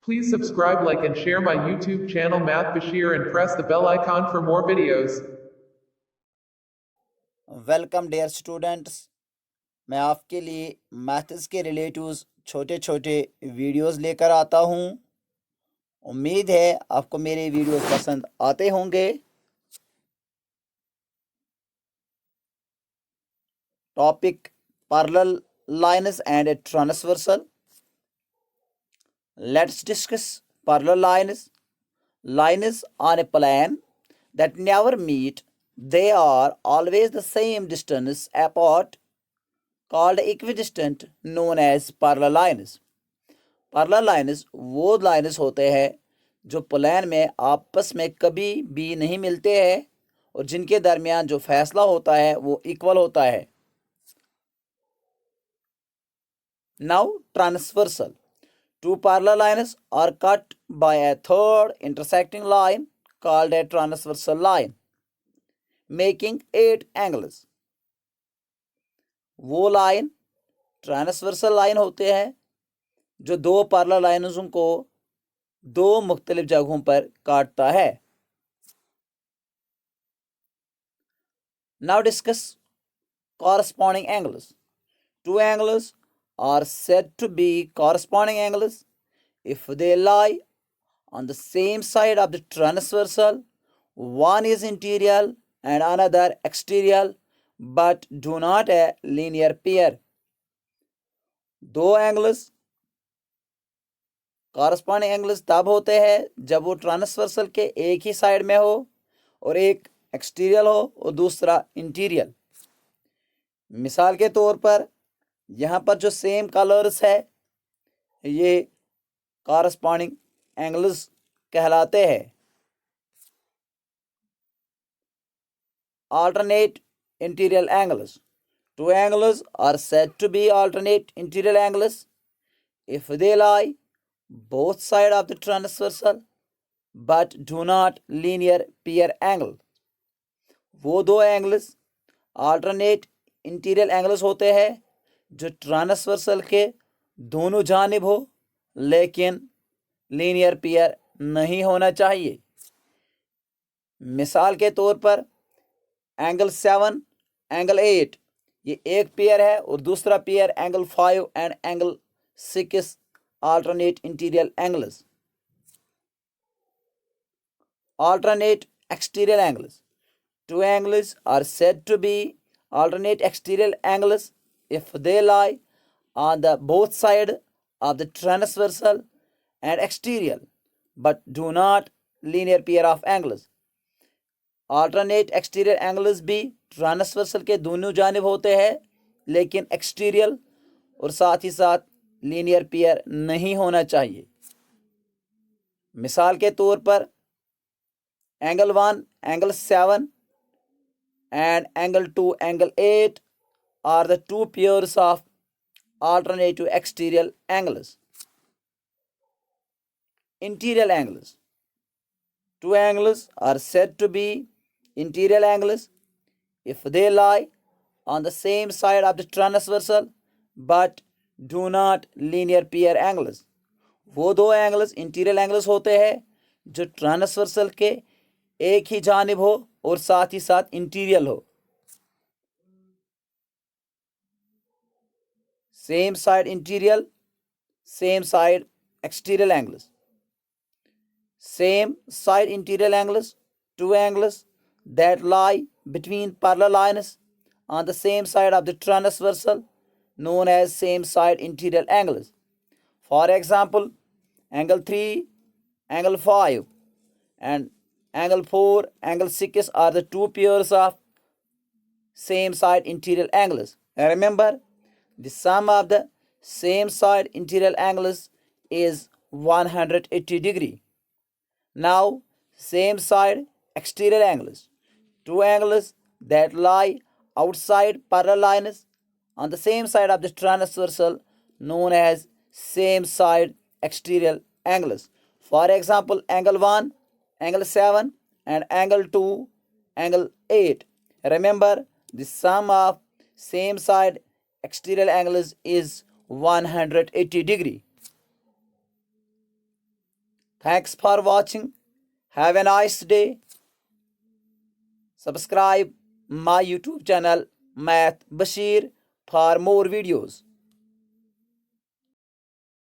Please subscribe, like, and share my YouTube channel Math Bashir and press the bell icon for more videos. Welcome dear students. मैं आपके लिए maths के relatives छोटे छोटे videos लेकर आता हूं। उम्मीद है आपको मेरे वीडियोस पसंद आते होंगे। Topic parallel lines and transversal. Let's discuss parallel lines. Lines on a plane that never meet, they are always the same distance apart, called equidistant, known as parallel lines. Parallel lines वो lines होते हैं जो plane में आपस में कभी भी नहीं मिलते हैं और जिनके दरमियान जो फैसला होता है वो इक्वल होता है। Now transversal. Two parallel lines are cut by a third intersecting line called a transversal line, making 8 angles. वो लाइन ट्रांसवर्सल लाइन होते हैं जो दो पैरेलल लाइनों को दो मुख्तलिफ जगहों पर काटता है। Now discuss corresponding angles. Two angles are said to be corresponding angles if they lie on the same side of the transversal. One is interior and another exterior, but do not a linear pair. दो angles corresponding angles तब होते हैं जब वो transversal के एक ही side में हो और एक एक्सटीरियर हो और दूसरा इंटीरियर। मिसाल के तौर पर यहाँ पर जो सेम कलर्स है ये कॉरस्पॉन्डिंग एंगल्स कहलाते हैं। Alternate interior angles. Two angles are said to be alternate interior angles if they lie both sides of the transversal but do not linear pair angle. वो दो एंगल्स alternate interior angles होते हैं जो transversal के दोनों जानिब हो लेकिन लीनियर पेयर नहीं होना चाहिए। मिसाल के तौर पर एंगल 7 एंगल 8 ये एक पेयर है और दूसरा pair angle 5 and angle 6 alternate interior angles. Alternate exterior angles. Two angles are said to be alternate exterior angles if they lie on the both sides of the transversal and exterior but do not linear pair of angles. Alternate exterior angles भी transversal के दोनों जानिब होते हैं लेकिन exterior और साथ ही साथ लीनियर पेयर नहीं होना चाहिए। मिसाल के तौर पर angle 1 angle 7 and angle 2 angle 8 are the two pairs of alternative exterior angles. Interior angles. Two angles are said to be interior angles if they lie on the same side of the transversal but do not linear pair angles. वो दो angles interior angles होते हैं जो transversal के एक ही जानिब हो और साथ ही साथ इंटीरियर हो। Same side interior, same side exterior angles. Same side interior angles, two angles that lie between parallel lines on the same side of the transversal, known as same side interior angles. For example, angle 3, angle 5 and angle 4, angle 6 are the two pairs of same side interior angles. And remember, the sum of the same side interior angles is 180 degree. Now, same side exterior angles. Two angles that lie outside parallel lines on the same side of the transversal, known as same side exterior angles. For example, angle 1, angle 7 and angle 2, angle 8. Remember, the sum of same side exterior angles is 180 degree. Thanks for watching. Have a nice day. Subscribe my YouTube channel Math Bashir for more videos.